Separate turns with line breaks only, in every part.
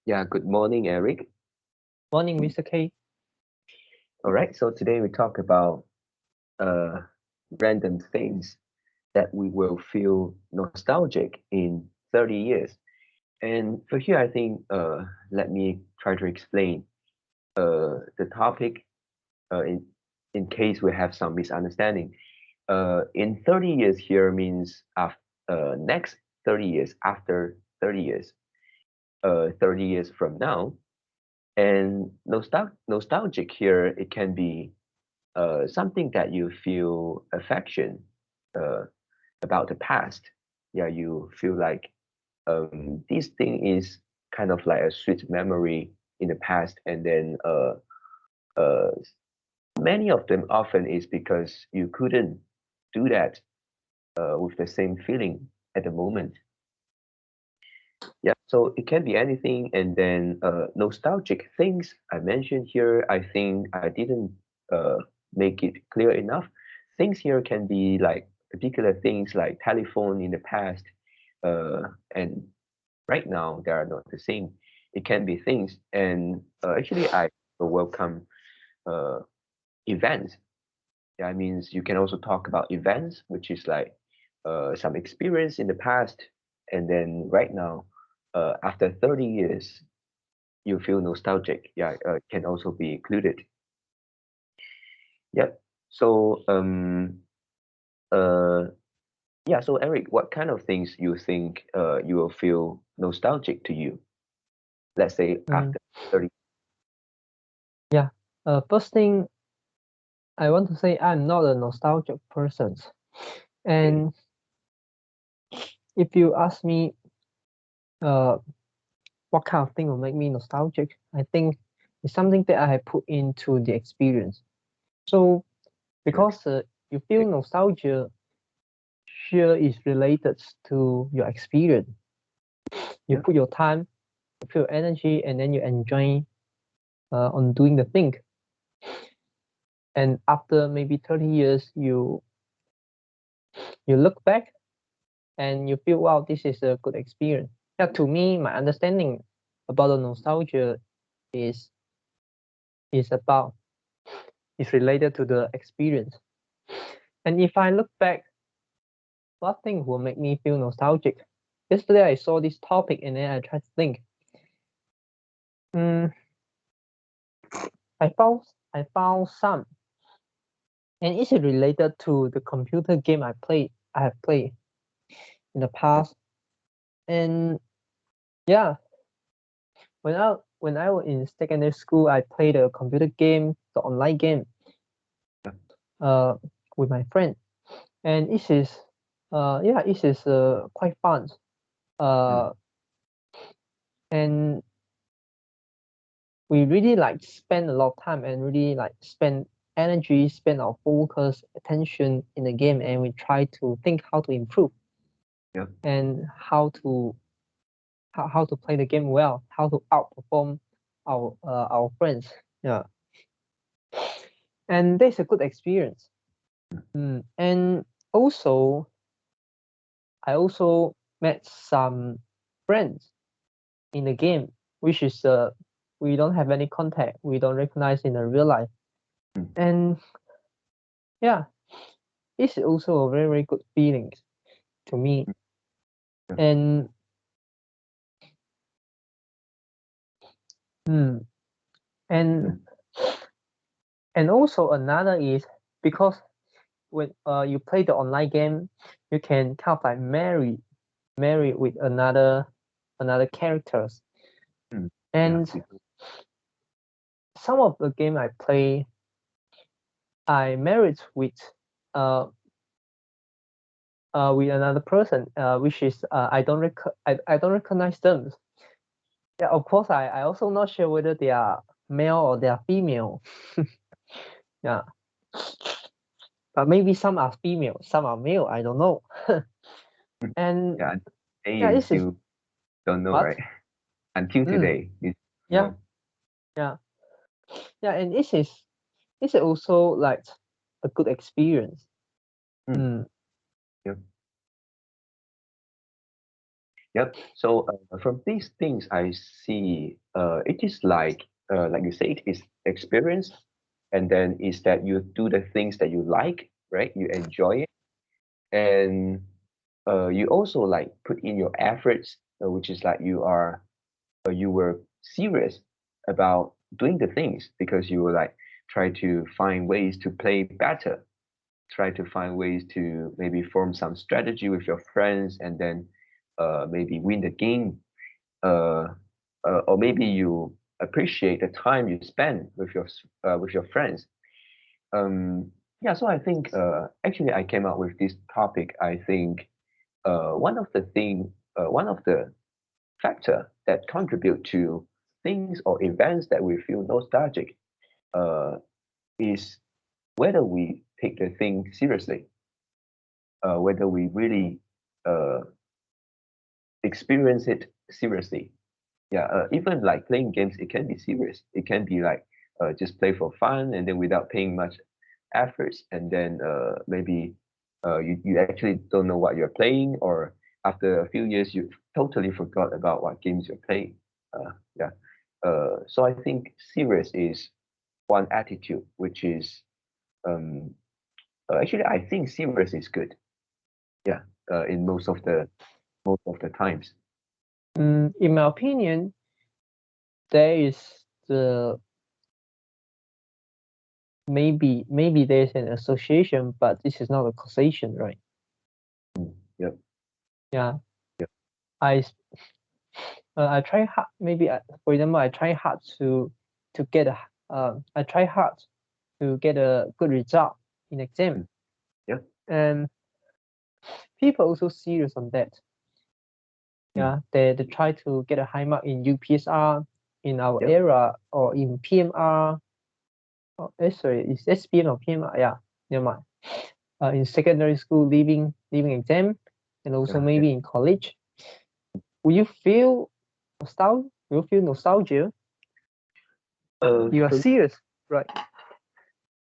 Yeah, good morning, Eric.
Morning, Mr. K.
All right, so today we talk about uh, random things that we will feel nostalgic in 30 years. And for here, I think let me try to explain the topic in case we have some misunderstanding. In 30 years here means next 30 years, after 30 years, 30 years from now. And nostalgic here, it can be something that you feel affection uh, about the past. Yeah, you feel like this thing is kind of like a sweet memory in the past, and then uh, many of them often is because you couldn't do that with the same feeling at the moment. Yeah, so it can be anything, and then nostalgic things I mentioned here. I think I didn't uh, make it clear enough. Things here can be like particular things like telephone in the past, and right now they are not the same. It can be things, and actually I welcome uh, events. That means you can also talk about events, which is like some experience in the past, and then right now, after 30 years, you feel nostalgic. Yeah, can also be included. Yep. So, uh, yeah. So, Eric, what kind of things you think you will feel nostalgic to you? Let's say
Mm,
after 30.
yeah. First thing I want to say, I'm not a nostalgic person.
Okay.
And if you ask me, uh, what kind of thing will make me nostalgic, I think it's something that I have put into the experience. So
Your
because you feel
experience.
nostalgia, sure is related to your experience. You
Yeah.
put your time, you feel energy, and then you enjoy on doing the thing. And after maybe 30 years, you look back and you feel, wow, this is a good experience. Yeah, to me, my understanding about the nostalgia is is about is related to the experience. And if I look back, what thing will make me feel nostalgic? Yesterday I saw this topic and then I tried to think. Mm, I found some, and it's related to the computer game I have played in the past. And yeah, when I was in secondary school, I played a computer game, the online game,
Yeah.
uh, with my friend, and it is quite fun.
Mm.
Uh, and we really like spend a lot of time and really like spend energy, spend our focus, attention in the game, and we try to think how to improve
Yeah.
and how to play the game well, how to outperform our friends. Yeah, and that's a good experience. And also, I also met some friends in the game, which is we don't have any contact, we don't recognize in the real life,
Mm.
and yeah, it's also a very very good feeling to me.
Yeah.
And mm, and
Mm.
and also another is because when you play the online game, you can kind of like marry with another characters.
Mm. Yeah.
And some of the game I play, I married uh with another person, which is I don't recognize them. Yeah, of course I also not sure whether they are male or they are female. Yeah, but maybe some are female, some are male. I don't know.
Mm.
And
Yeah. And
yeah,
you
this is
still don't know,
what.
right? Until
Mm,
today, you
yeah,
know.
yeah, yeah, and this is also like a good experience.
Mm.
Mm,
Yeah. Yep. So from these things, I see it is like you said, it's experience, and then is that you do the things that you like, right? You enjoy it, and you also like put in your efforts, which is like you were serious about doing the things because you were like try to find ways to play better, try to find ways to maybe form some strategy with your friends, and then maybe win the game, uh, or maybe you appreciate the time you spend with your friends. Um, yeah, so I think actually I came up with this topic. I think one of the factor that contribute to things or events that we feel nostalgic uh, is whether we take the thing seriously, whether we really uh, experience it seriously. Yeah, even like playing games, it can be serious. It can be like just play for fun and then without paying much efforts, and then maybe you actually don't know what you're playing, or after a few years you totally forgot about what games you're playing. Yeah. So I think serious is one attitude, which is um, actually I think serious is good. Yeah, in most of the times.
In my opinion, there is the maybe there's an association, but this is not a causation, right?
Mm, yep.
Yeah,
Yep.
I s- I try hard. Maybe for example, I try hard to get a I try hard to get a good result in exam,
Mm, yep.
and people also serious on that.
Mm,
Yeah, they try to get a high mark in UPSR in our
yep.
era or in PMR. Oh, sorry, it's SPM or PMR? Yeah, never mind. In secondary school, leaving exam, and also
Yeah.
maybe in college. Will you feel nostalgia? Will you feel nostalgia? You are
For
serious, right?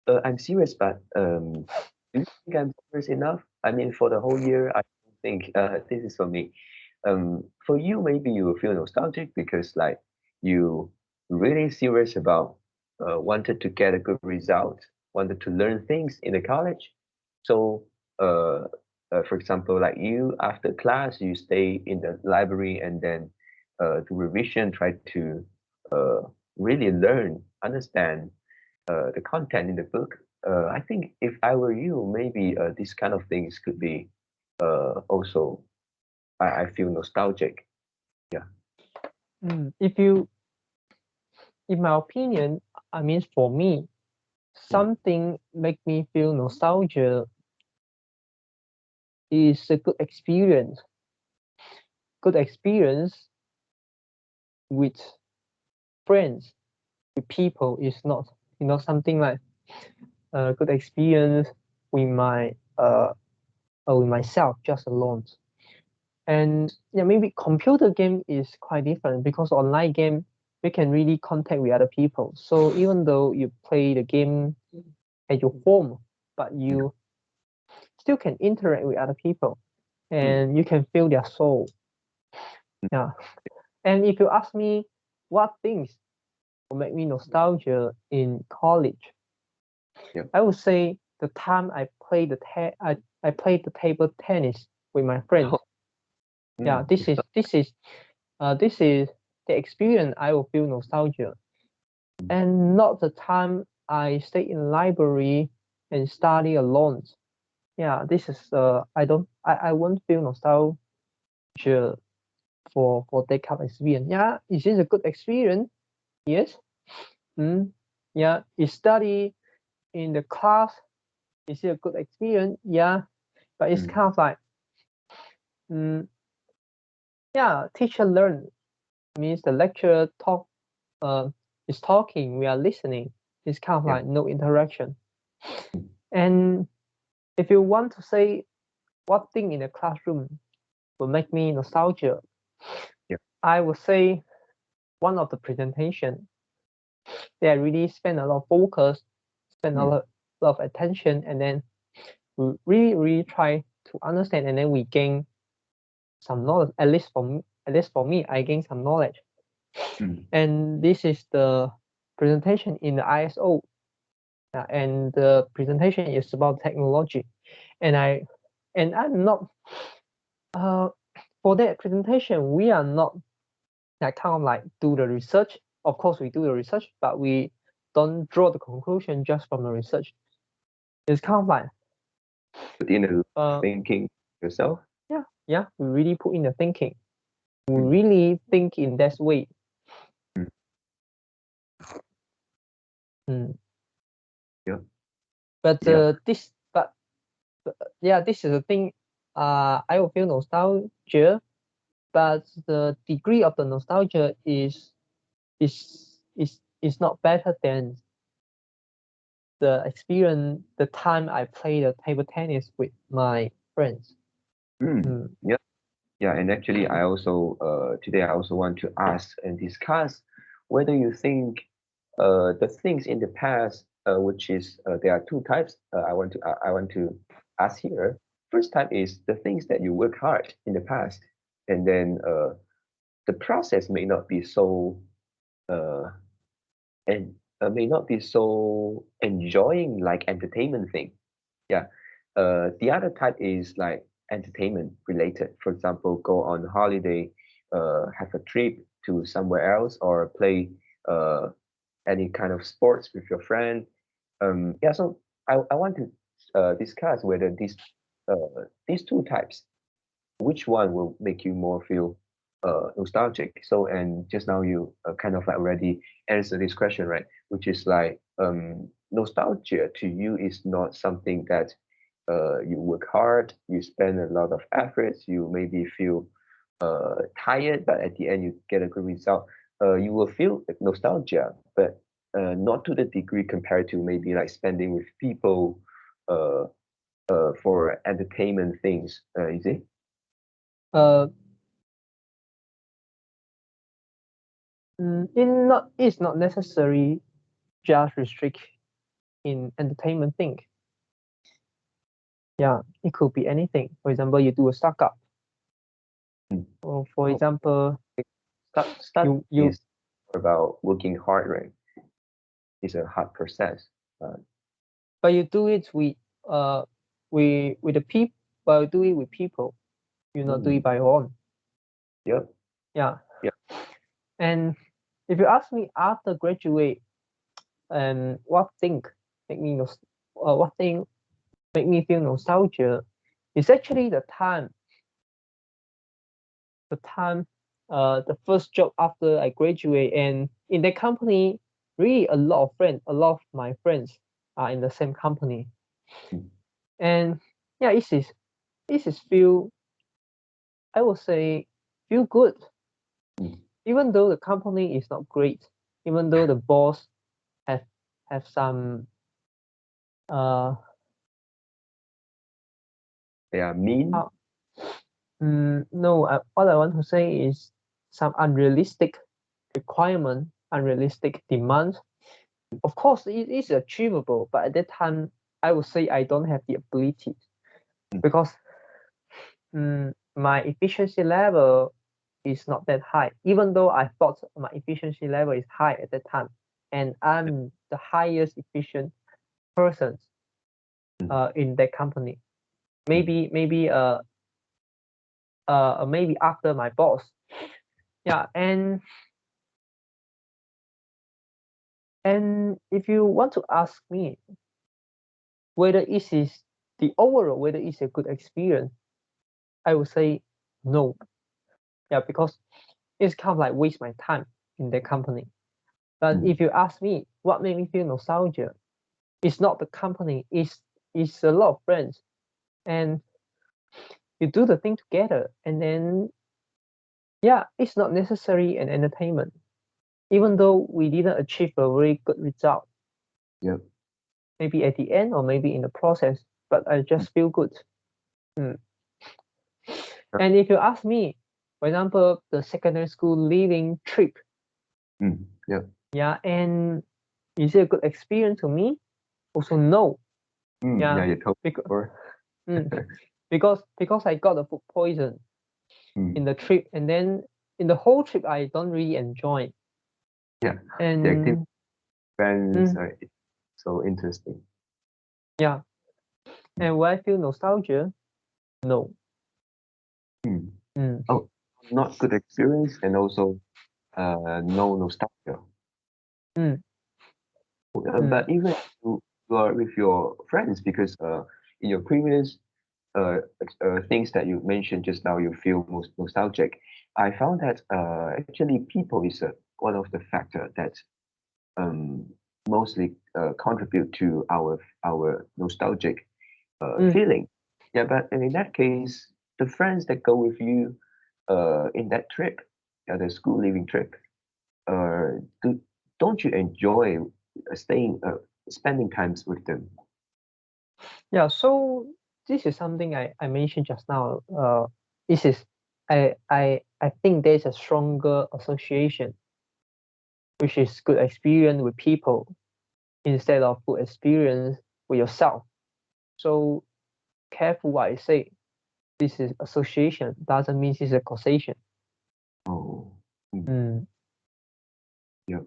I'm serious, but do you think I'm serious enough? I mean, for the whole year, I don't think this is for me. For you, maybe you will feel nostalgic because like you really serious about wanted to get a good result, wanted to learn things in the college. So, uh, for example, like you after class, you stay in the library and then do revision, try to uh, really learn, understand the content in the book. I think if I were you, maybe these kind of things could be also. I feel nostalgic. Yeah.
If you, in my opinion, I mean for me,
Mm,
something make me feel nostalgia is a good experience. Good experience with friends, with people is not, something like a good experience with my with myself just alone. And yeah, maybe computer game is quite different because online game we can really contact with other people. So even though you play the game at your home, but
yeah.
you still can interact with other people
Mm,
and you can feel their soul.
mm,
Yeah. And if you ask me what things will make me nostalgia in college,
yeah.
I would say the time I played the table tennis with my friends. Yeah,
Mm, it's not,
this is the experience I will feel nostalgia,
mm,
and not the time I stay in library and study alone. Yeah, this is I won't feel nostalgia for that kind of experience. Yeah, it is a good experience. Yes. Mm. Yeah, you study in the class. Is it a good experience? Yeah, but it's
mm,
kind of like mm, yeah, teacher learn means the lecturer uh, is talking, we are listening. It's kind of
yeah.
like no interaction.
Mm,
And if you want to say what thing in the classroom will make me nostalgia,
yeah.
I would say one of the presentation. They really spend a lot of focus, spend
Mm,
lot of attention, and then we really try to understand, and then we gain some knowledge. At least for me, I gained some knowledge.
Mm.
And this is the presentation in the ISO. And the presentation is about technology. And I'm not for that presentation, we are not like kind of like do the research. Of course, we do the research, but we don't draw the conclusion just from the research. It's kind of like
Put in
uh
thinking yourself.
yeah, we really put in the thinking. We
Mm.
really think in that way.
Mm.
Mm.
Yeah.
But
Yeah.
this is the thing. I will feel nostalgia, but the degree of the nostalgia is not better than the experience, the time I played the table tennis with my friends.
Mm.
Mm.
Yeah. Yeah. And actually, I also today I also want to ask and discuss whether you think the things in the past, which is there are two types. I want to ask here. First type is the things that you work hard in the past, and then the process may not be so uh, and may not be so enjoying like entertainment thing. Yeah. The other type is like entertainment related. For example, go on holiday, have a trip to somewhere else, or play uh, any kind of sports with your friend. Yeah. So I want to discuss whether these two types, which one will make you more feel nostalgic. So, and just now you kind of like already answered this question, right? Which is like nostalgia to you is not something that you work hard, you spend a lot of efforts, you maybe feel tired, but at the end you get a good result. You will feel nostalgia, but not to the degree compared to maybe like spending with people uh, for entertainment things. You see?
Uh, it's not necessary just restrict in entertainment thing. Yeah, it could be anything. For example, you do a startup.
Mm.
Or for
Oh,
example,
start
you
is about working hard, right? It's a hard process. Uh,
but you do it uh with the people. But you do it with people. You not do it
mm,
by your own.
yep,
Yeah.
yep.
And if you ask me after graduate, and make me what thing make me feel nostalgia, is actually the first job after I graduate, and in that company, really a lot of my friends are in the same company,
Mm,
and yeah, it is feel, I would say, feel good,
mm.
even though the company is not great, even though the boss have have some uh
They are mean.
uh, no, what I want to say is some unrealistic requirement, unrealistic demands. Of course, it is achievable, but at that time, I would say I don't have the ability,
Mm,
because my efficiency level is not that high, even though I thought my efficiency level is high at that time, and I'm the highest efficient person
mm,
in that company.
mm,
Maybe after my boss. Yeah, and if you want to ask me whether it is whether it's a good experience, I would say no. Yeah, because it's kind of like waste my time in the company. But
mm,
if you ask me what made me feel nostalgia, it's not the company, it's a lot of friends, and you do the thing together, and then yeah, it's not necessary an entertainment, even though we didn't achieve a very good result,
yep.
maybe at the end or maybe in the process, but I
Mm,
just feel good. Mm. And if you ask me, for example, the secondary school leaving trip,
yep.
yeah, and is it a good experience to me? Also, no.
Mm,
Yeah,
yeah, you told me
because
before.
because I got the food poison.
Mm.
in the trip, and then in the whole trip I don't really enjoy.
Yeah, the activity
And
friends
mm,
are so interesting.
yeah, and will I feel nostalgia? No.
Mm.
Mm,
Oh, not good experience and also no nostalgia.
mm,
But
mm,
even you are with your friends because in your previous things that you mentioned just now, you feel most nostalgic. I found that actually people is one of the factor that um, mostly contribute to our nostalgic
mm.
feeling. Yeah, but in that case, the friends that go with you in that trip, the school living trip, do, don't you enjoy spending times with them?
Yeah, so this is something I mentioned just now. This is I think there's a stronger association, which is good experience with people instead of good experience with yourself. So careful what I say. This is association, doesn't mean it's a causation.
Oh, mm,
Mm,
yeah,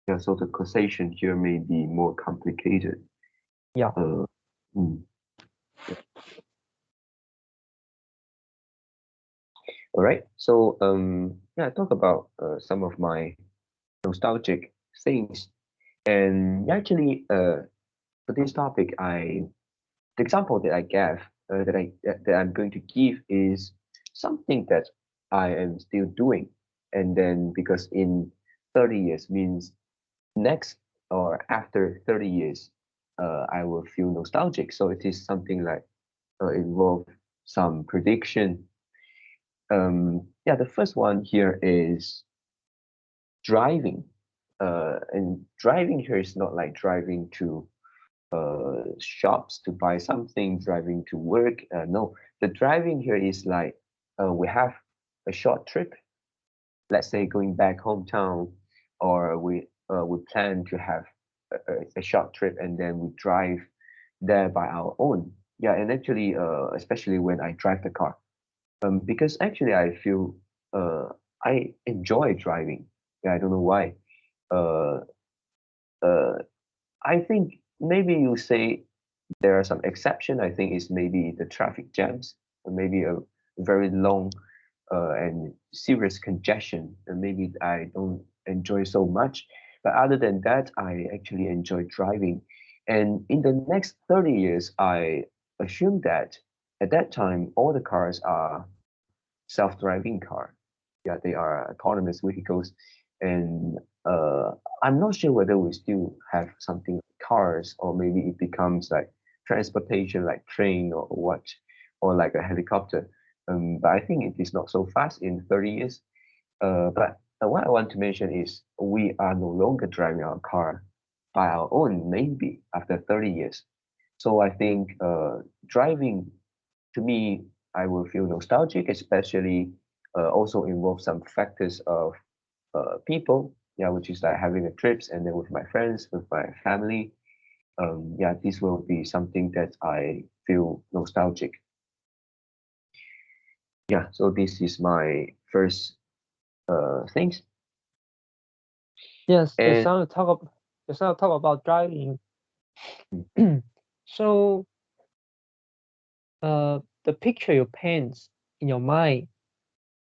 yeah. So the causation here may be more complicated.
yeah.
Uh, mm, yeah. All right. So yeah, I talk about some of my nostalgic things, and actually, for this topic, the example that I gave that I'm going to give is something that I am still doing, and then because in 30 years means next or after 30 years, I will feel nostalgic. So it is something like involve some prediction. Yeah, the first one here is driving. And driving here is not like driving to shops to buy something, driving to work. No, the driving here is like we have a short trip, let's say going back hometown, or we plan to have a short trip and then we drive there by our own. Yeah, and actually, especially when I drive the car, because actually I feel uh, I enjoy driving. Yeah, I don't know why. Uh, uh, I think maybe you say there are some exception. I think it's maybe the traffic jams, or maybe a very long and serious congestion, and maybe I don't enjoy so much. But other than that, I actually enjoy driving. And in the next 30 years, I assume that at that time, all the cars are self-driving car. Yeah, they are autonomous vehicles. And I'm not sure whether we still have something like cars, or maybe it becomes like transportation, like train or what, or like a helicopter. But I think it is not so fast in 30 years. But what I want to mention is we are no longer driving our car by our own, maybe after 30 years. So I think driving, to me, I will feel nostalgic, especially also involve some factors of people, yeah, which is like having a trips and then with my friends, with my family. Yeah, this will be something that I feel nostalgic. Yeah, so this is my first things.
Yes,
And
just now talk about driving.
mm,
So the picture you paint in your mind,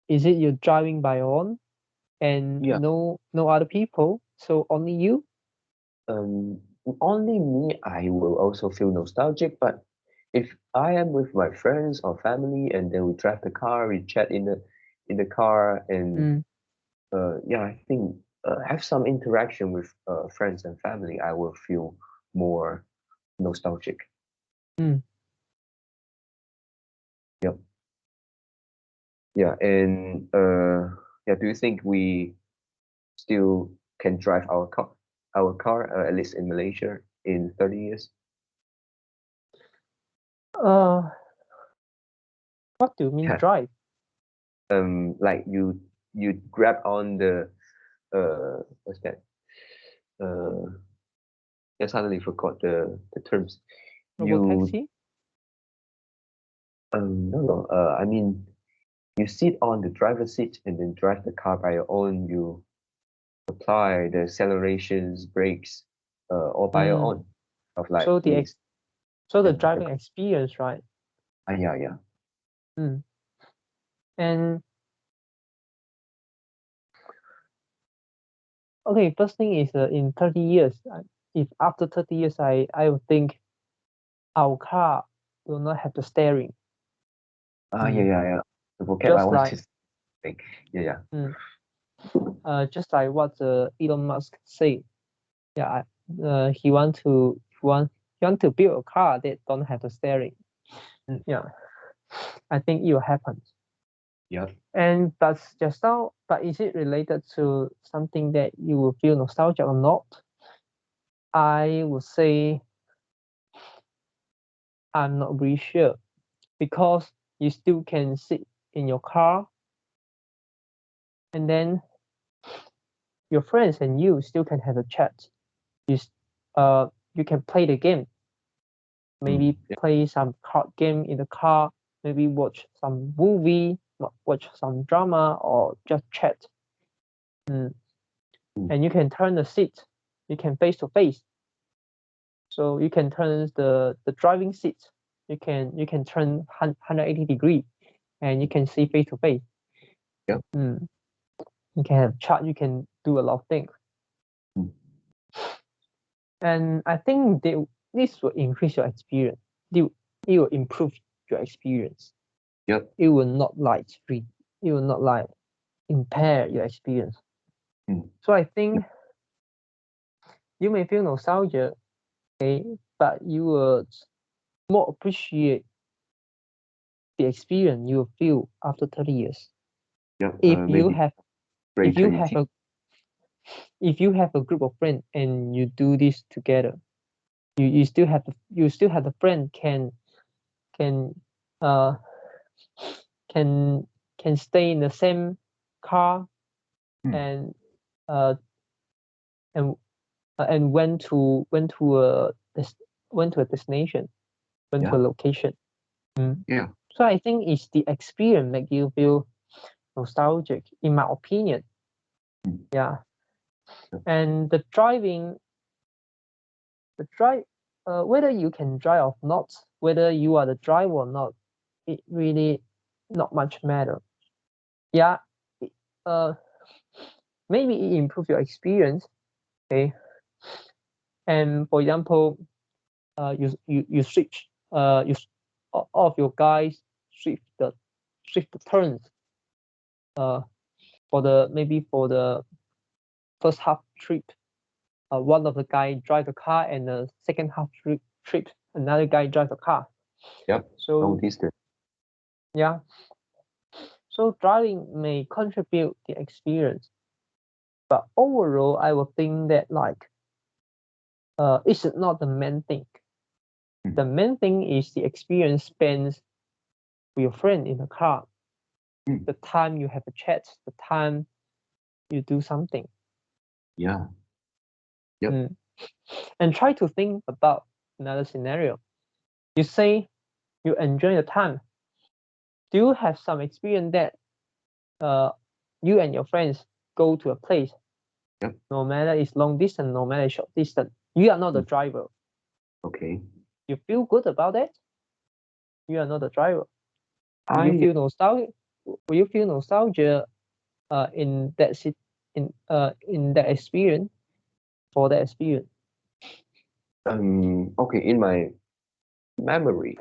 is it you driving by your own and
yeah,
no other people? So only you?
um, only me, I will also feel nostalgic. But if I am with my friends or family and then we drive the car, we chat in the car, and
Mm,
yeah, I think have some interaction with friends and family, I will feel more nostalgic.
mm.
Yep. Yeah, and yeah, do you think we still can drive our car at least in Malaysia in 30 years?
Uh, what do you mean
Yeah.
drive?
Like you grab on the what's that? Uh, I suddenly forgot the terms.
Robo
You
taxi?
no, no. I mean you sit on the driver's seat and then drive the car by your own. You apply the accelerations, brakes, all by your
Mm.
own. Of like
So the
this.
so the
And
driving experience, right?
yeah, yeah.
Mm. And okay, first thing is in 30 years, if after 30 years, I would think our car will not have the steering.
Yeah, yeah, yeah. The vocab I
Just
want
like
to think. Yeah, yeah.
just like what Elon Musk said. Yeah, he want to build a car that don't have the steering. Yeah, I think it will happen.
Yeah.
And but just now, but is it related to something that you will feel nostalgia or not? I would say I'm not really sure because you still can sit in your car and then your friends and you still can have a chat. You can play the game, maybe
Yeah.
play some card game in the car, maybe watch some movie, watch some drama, or just chat. And you can turn the seat, you can face to face. So you can turn the driving seat, you can turn 180 degree, and you can see face to face.
Yeah.
You can have chat, you can do a lot of things. And I think this will increase your experience. It will improve your experience.
Yep.
It will not like it will not like impair your experience. So I think you may feel nostalgia, okay, but you will more appreciate the experience you will feel after 30 years.
Yeah.
If you
Maybe
have if you have a if you have a group of friends and you do this together, you still have the friend can uh can can stay in the same car and uh and and went to a destination, went to a location.
Yeah.
So I think it's the experience make you feel nostalgic, in my opinion. Yeah. And the whether you can drive or not, whether you are the driver or not, it really not much matter. Yeah. Uh, maybe it improve your experience. Okay. And for example, you switch all of your guys shift the turns for the first half trip. One of the guy drive the car, and the second half trip another guy drive the car.
Yep.
So
long distance.
yeah, so driving may contribute the experience, but overall I would think that like it's not the main thing. The main thing is the experience spent with your friend in the car, the time you have a chat, the time you do something.
Yeah. Yep.
And try to think about another scenario. You say you enjoy the time. Do you have some experience that you and your friends go to a place?
Yep.
No matter it's long distance, no matter short distance, you are not the driver.
Okay.
You feel good about that? You are not the driver. Will
I
you feel nostalgia? Will you feel nostalgia in in that experience, for that experience?
okay, in my memory,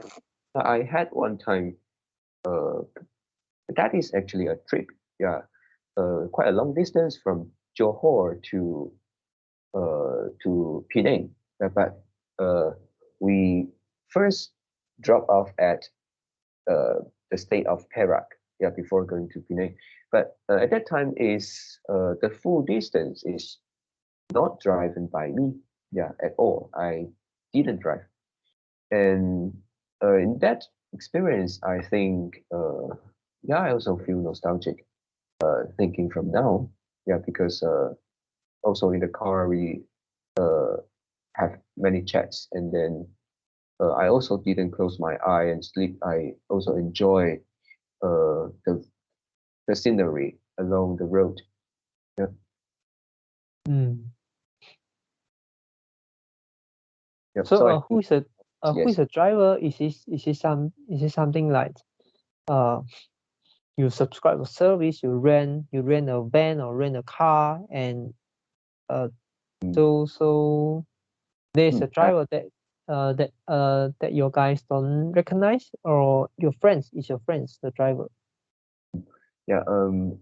I had one time that is actually a trip. Yeah. Quite a long distance from Johor to Penang. But we first drop off at the state of Perak, yeah, before going to Penang. But at that time is the full distance is not driven by me, yeah, at all. I didn't drive, and in that experience, I think, yeah, I also feel nostalgic. Thinking from now, yeah, because also in the car we have many chats, and then I also didn't close my eye and sleep. I also enjoy the the scenery along the road. Yeah.
Mm.
Yep.
So
So I
who
think
is
yes.
a driver? Is it something like uh you subscribe a service, you rent a van or rent a car, and uh
Mm,
so there's
mm,
a driver that your guys don't recognize, or your friends is your friends the driver.
yeah.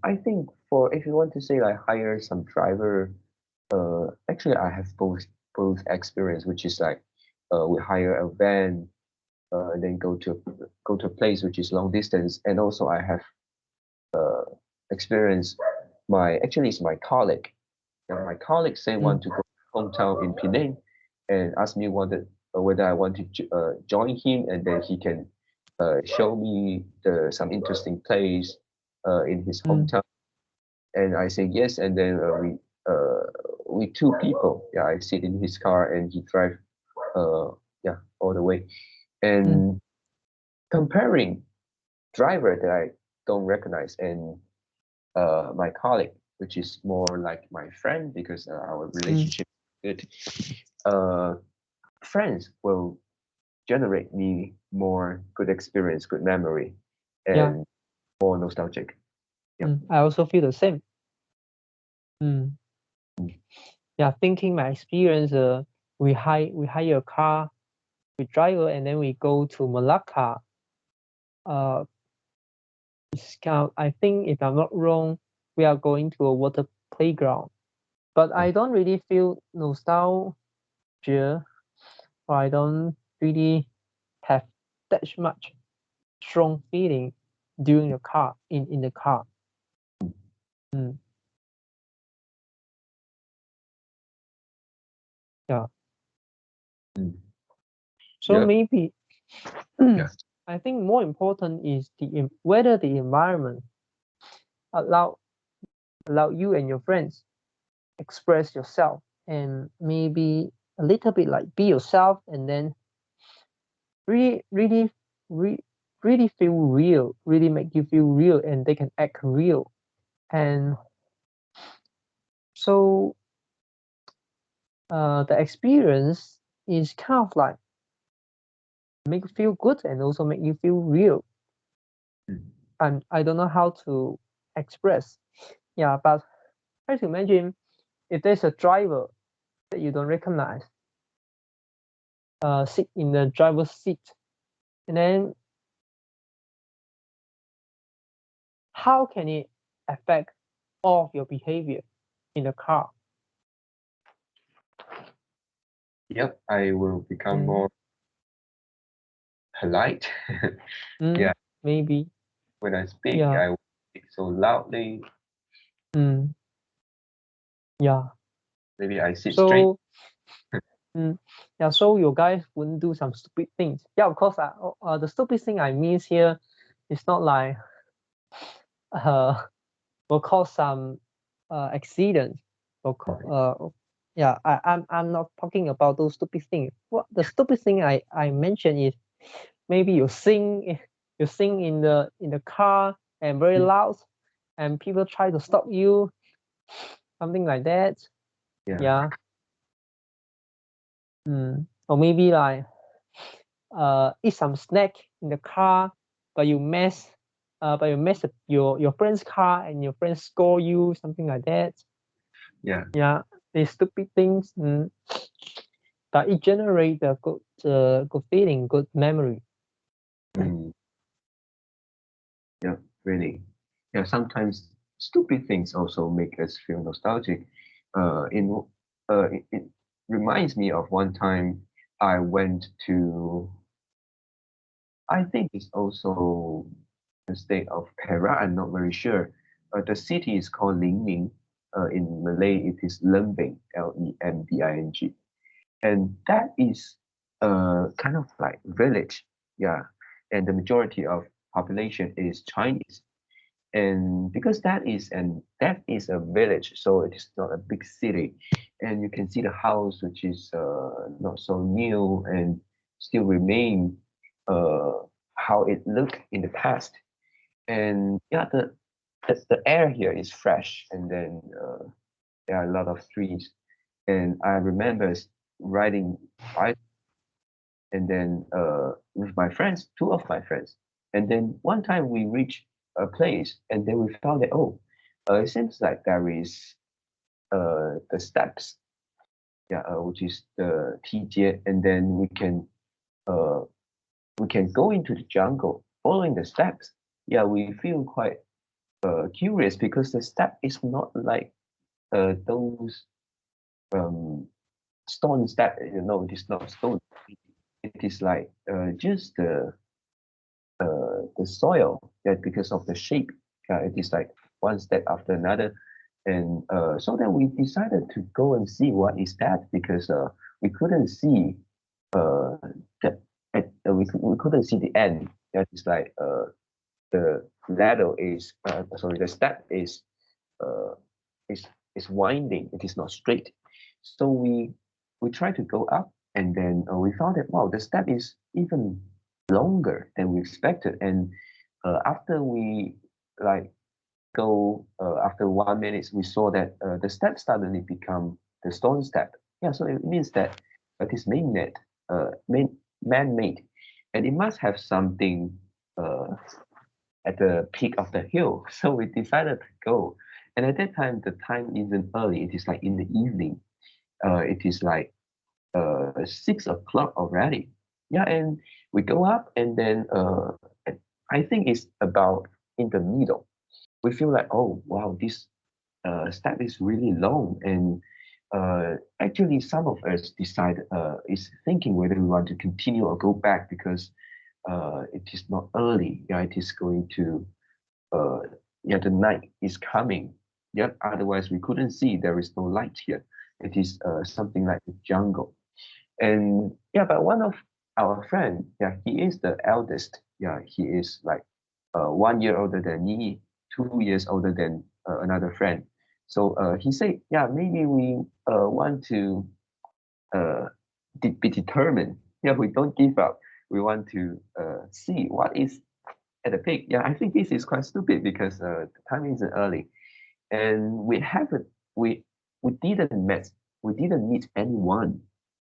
I think for if you want to say like hire some driver, actually I have both experience, which is like, we hire a van, and then go to a place which is long distance, and also I have experience. My actually it's my colleague. Yeah, my colleague say
Mm,
want to go hometown in Penang, and ask me whether I want to join him, and then he can show me some interesting place in his
mm,
hometown. And I say yes, and then we two people. Yeah, I sit in his car and he drive uh yeah all the way.
mm,
And comparing driver that I don't recognize and my colleague, which is more like my friend because our
mm.
relationship is good. Uh, Friends will generate me more good experience, good memory,
Yeah.
and more nostalgic. Yeah.
I also feel the same. Mm.
Mm.
Yeah, thinking my experience, we hire a car, we drive it, and then we go to Malacca. Uh, I think if I'm not wrong, we are going to a water playground. But I don't really feel nostalgia, or I don't really have that much strong feeling during the car in the car. Mm, yeah.
Mm.
So
Yep.
maybe
Yeah.
I think more important is whether the environment allow allow you and your friends express yourself, and maybe a little bit like be yourself, and then really really re- really feel real, really make you feel real, and they can act real. And so the experience is kind of like make you feel good and also make you feel real.
Mm.
And I don't know how to express. Yeah, but try to imagine if there's a driver that you don't recognize, sit in the driver's seat, and then how can it affect all of your behavior in the car?
Yep. I will become
Mm,
more polite.
mm,
Yeah.
maybe.
When I speak,
Yeah.
I will speak so loudly.
Mm, yeah.
Maybe I sit straight.
So, mm, yeah. So you guys wouldn't do some stupid things. Yeah, of course. The stupid thing I mean here is not like uh will cause some accidents. Yeah. I'm not talking about those stupid things. What the stupid thing I mentioned is maybe you sing in the car and very
Mm.
loud, and people try to stop you, something like that.
Yeah.
Yeah. Or maybe like eat some snack in the car, but you mess up your friend's car, and your friends score you, something like that.
Yeah.
Yeah, these stupid things. But it generates a good feeling, good memory.
Mm. Yeah. Really. Yeah. Sometimes stupid things also make us feel nostalgic. In it reminds me of one time I went to. I think it's also the state of Perak. I'm not very sure. The city is called Lingning. In Malay, it is Lembing, Lembing, and that is kind of like village. Yeah, and the majority of population is Chinese. And because that is a village, so it is not a big city, and you can see the house which is not so new and still remain uh, how it looked in the past. And yeah, the air here is fresh, and then there are a lot of trees. And I remember riding bike, and then with my friends, two of my friends. And then one time we reached a place, and then we found that, oh, it seems like there is the steps, yeah, which is the TJ, and then uh, we can go into the jungle following the steps. Yeah, we feel quite curious because the step is not like those um, stone step. You know, it is not stone. It is like just the soil. Yeah, because of the shape. It is like one step after another, and so then we decided to go and see what is that, because we couldn't see uh, the we couldn't see the end. That is like the ladder is sorry, the step uh, is is winding. It is not straight. So we tried to go up, and then we found that, wow, the step is even longer than we expected. And after we like go after 1 minute, we saw that the step suddenly become the stone step. Yeah, so it means that it is man-made, and it must have something at the peak of the hill. So we decided to go. And at that time, the time isn't early. It is like in the evening. It is like 6 o'clock already. Yeah, and we go up, and then I think it's about in the middle. We feel like, oh wow, this step is really long, and actually some of us decide is thinking whether we want to continue or go back, because it is not early. Yeah, it is going to uh, yeah, the night is coming. Yeah, otherwise we couldn't see. There is no light here. It is something like a jungle. And yeah, but one of our friend, yeah, he is the eldest. Yeah, he is like 1 year older than me, 2 years older than another friend. So he said, yeah, maybe we want to uh, be determined. Yeah, we don't give up. We want to see what is at the peak. Yeah, I think this is quite stupid because the time isn't early, and we we didn't met we didn't meet anyone.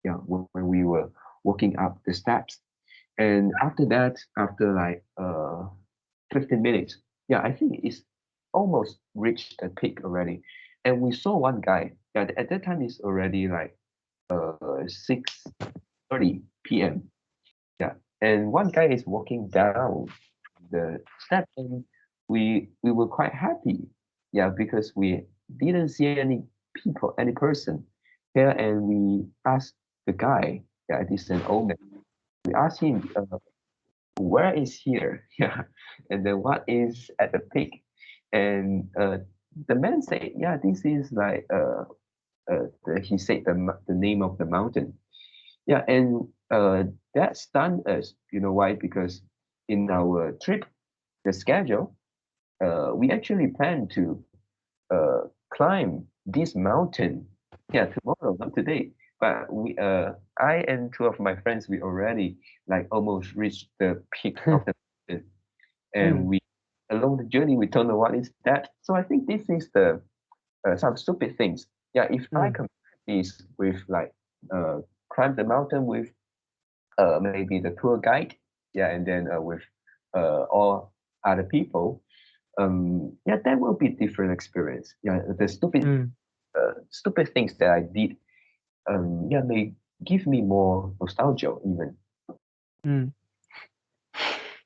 Yeah, when we were walking up the steps, and after that, after like 15 minutes, yeah, I think it's almost reached the peak already, and we saw one guy. Yeah, at that time it's already like 6:30 p.m. Yeah, and one guy is walking down the step, and we were quite happy. Yeah, because we didn't see any people, any person here, and we asked the guy. Yeah, this is an old man. We asked him, where is here? Yeah, and then what is at the peak? And the man said, yeah, this is like he said the name of the mountain. Yeah, and that stunned us. You know why? Because in our trip, the schedule, we actually plan to uh, climb this mountain. Yeah, tomorrow, not today. But I and two of my friends, we already like almost reached the peak of the mountain, and
Mm,
we along the journey we don't know what is that. So I think this is the some stupid things. Yeah, if I
mm,
compare this with like climb the mountain with maybe the tour guide, yeah, and then with all other people, yeah, that will be different experience. Yeah, the
mm,
stupid things that I did, yeah, may give me more nostalgia even.
mm.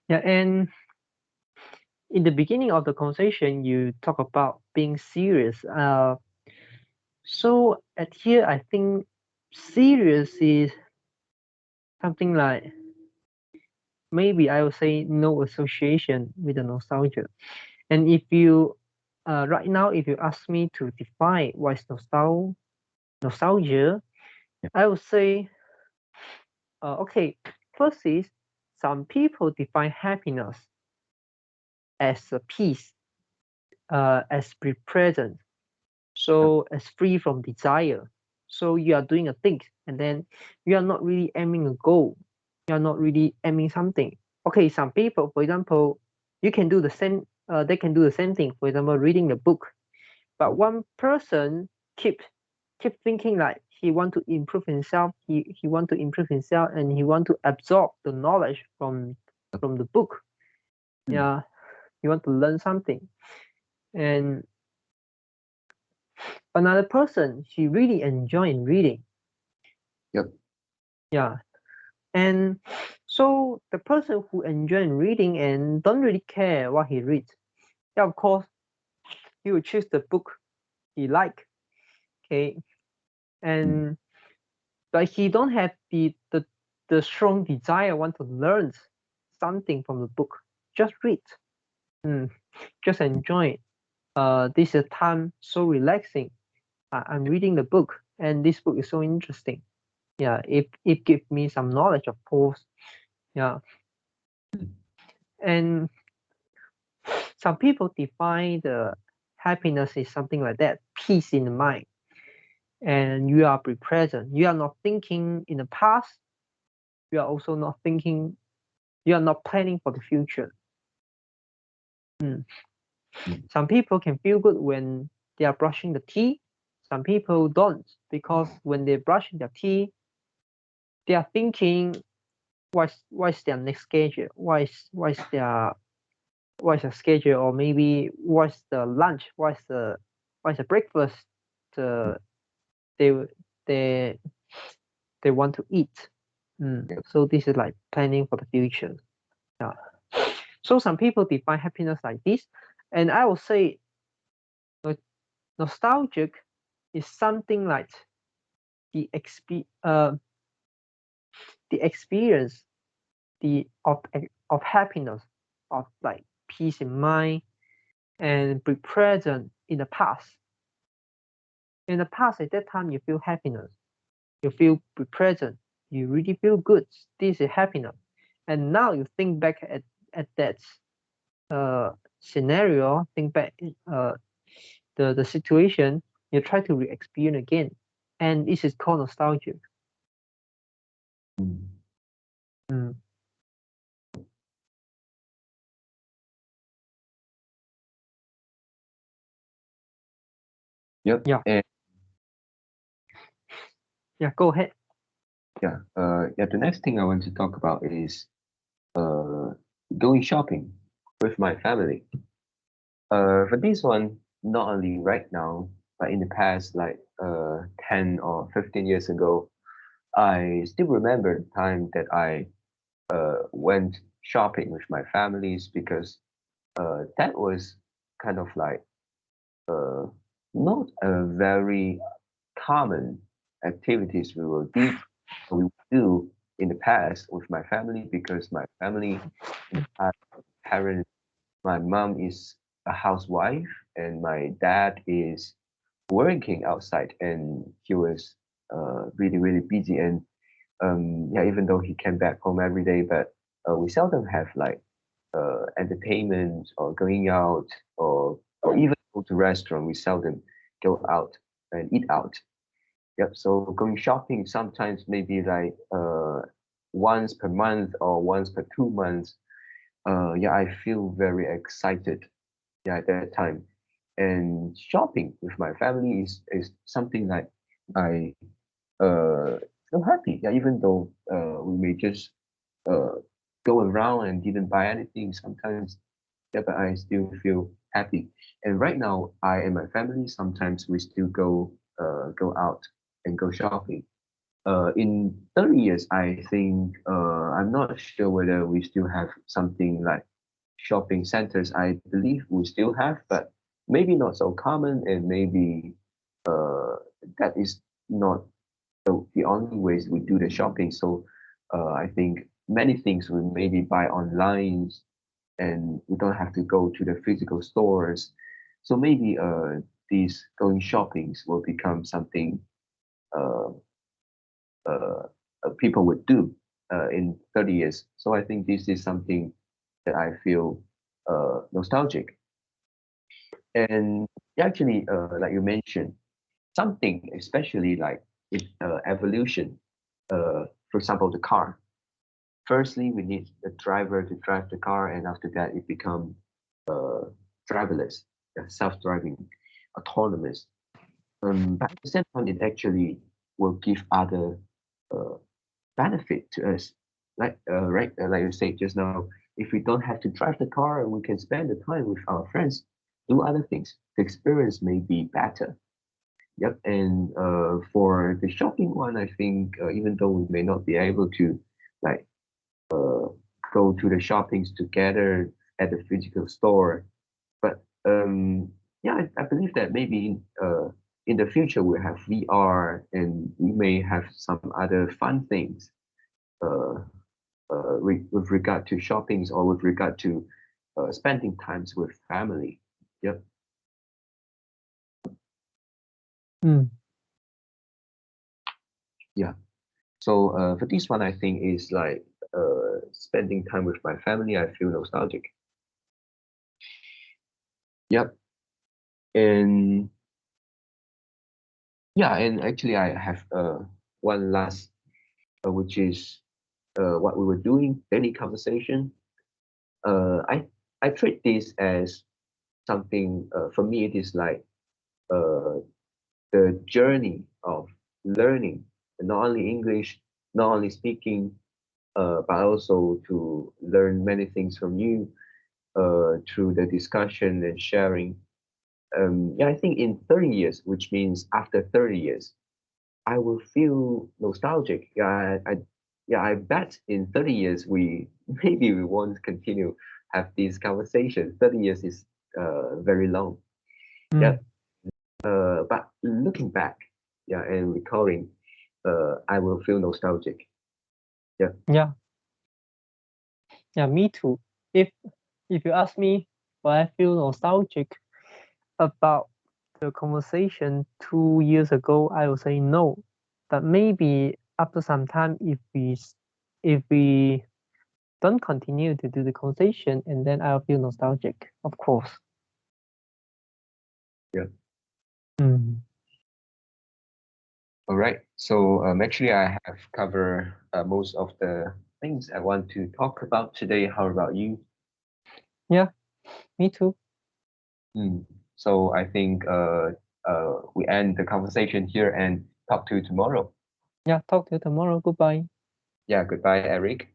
Yeah, and in the beginning of the conversation, you talk about being serious. So at here, I think serious is something like maybe I would say no association with the nostalgia. And if you right now, if you ask me to define what is nostalgia,
Yeah.
I would say okay. First is some people define happiness as a peace, as be present,
Yeah.
so as free from desire. So you are doing a thing, and then you are not really aiming a goal. You are not really aiming something. Okay, some people, for example, you can do the same they can do the same thing. For example, reading the book, but one person keep thinking like he want to improve himself. He want to improve himself, and he want to absorb the knowledge from the book. Yeah, he want to learn something. And another person, she really enjoy reading.
Yep.
Yeah. And so the person who enjoy reading and don't really care what he reads, yeah, of course, he will choose the book he like. Okay. And but he don't have the strong desire want to learn something from the book. Just read. Just enjoy it. This is time so relaxing. I'm reading the book, and this book is so interesting. Yeah, it gives me some knowledge, of course. Yeah. And some people define the happiness is something like that, peace in the mind. And you are present. You are not thinking in the past. You are also not thinking, you are not planning for the future. Some people can feel good when they are brushing the teeth. Some people don't, because when they're brushing their teeth, they are thinking, what's their next schedule? What's their schedule, or maybe what's the lunch? What's the breakfast? The they they they want to eat. So this is like planning for the future. Yeah. So some people define happiness like this, and I will say, nostalgic is something like the experience of happiness, of like peace in mind, and be present in the past. In the past, at that time, you feel happiness, you feel be present, you really feel good. This is happiness. And now you think back at that scenario, think back the situation, you try to re-experience again, and this is called nostalgia.
Yep.
Yeah.
And
Yeah, go ahead.
yeah, the next thing I want to talk about is going shopping with my family. For this one, not only right now, but in the past, like 10 or 15 years ago, I still remember the time that I went shopping with my families, because that was kind of like uh, not a very common activities we would do in the past with my family, because my family, my parents, my mom is a housewife and my dad is working outside, and he was really really busy. And yeah, even though he came back home every day, but we seldom have like entertainment or going out, or even go to restaurant. We seldom go out and eat out. Yep. So going shopping sometimes maybe like once per month or once per 2 months. Yeah, I feel very excited. Yeah, at that time. And shopping with my family is something like I feel happy. Yeah, even though we may just uh go around and didn't buy anything sometimes. Yeah, but I still feel happy. And right now, I and my family sometimes we still go out and go shopping. In 30 years, I think I'm not sure whether we still have something like shopping centers. I believe we still have, but maybe not so common, and maybe uh, that is not the only ways we do the shopping. So I think many things we maybe buy online, and we don't have to go to the physical stores. So maybe these going shoppings will become something uh, uh, people would do in 30 years. So I think this is something that I feel nostalgic. And actually, like you mentioned, something especially like evolution. For example, the car. Firstly, we need a driver to drive the car, and after that, it become driverless, self-driving, autonomous. But at the same time, it actually will give other uh, benefit to us. Like you said just now, if we don't have to drive the car, we can spend the time with our friends, do other things. The experience may be better. Yep. And for the shopping one, I think even though we may not be able to like go to the shoppings together at the physical store, but yeah, I believe that maybe in the future we'll have VR and we may have some other fun things uh, with regard to shoppings or with regard to spending times with family. Yep.
Mm.
Yeah. So for this one, I think is like spending time with my family. I feel nostalgic. Yep. And yeah, and actually I have one last, which is what we were doing, daily conversation. I treat this as something, for me, it is like uh, the journey of learning, not only English, not only speaking, but also to learn many things from you through the discussion and sharing. Yeah, I think in 30 years, which means after 30 years, I will feel nostalgic. Yeah, I bet in 30 years we maybe we won't continue have these conversations. 30 years is very long. Yeah.
Mm.
But looking back, yeah, and recalling, I will feel nostalgic. Yeah.
Yeah. Yeah, me too. If you ask me why I feel nostalgic about the conversation 2 years ago, I will say no. But maybe after some time, if we don't continue to do the conversation, and then I'll feel nostalgic, of course.
Yeah.
Mm.
All right. So actually, I have covered most of the things I want to talk about today. How about you?
Yeah, me too.
Mm. So I think we end the conversation here and talk to you tomorrow.
Yeah, talk to you tomorrow. Goodbye.
Yeah. Goodbye, Eric.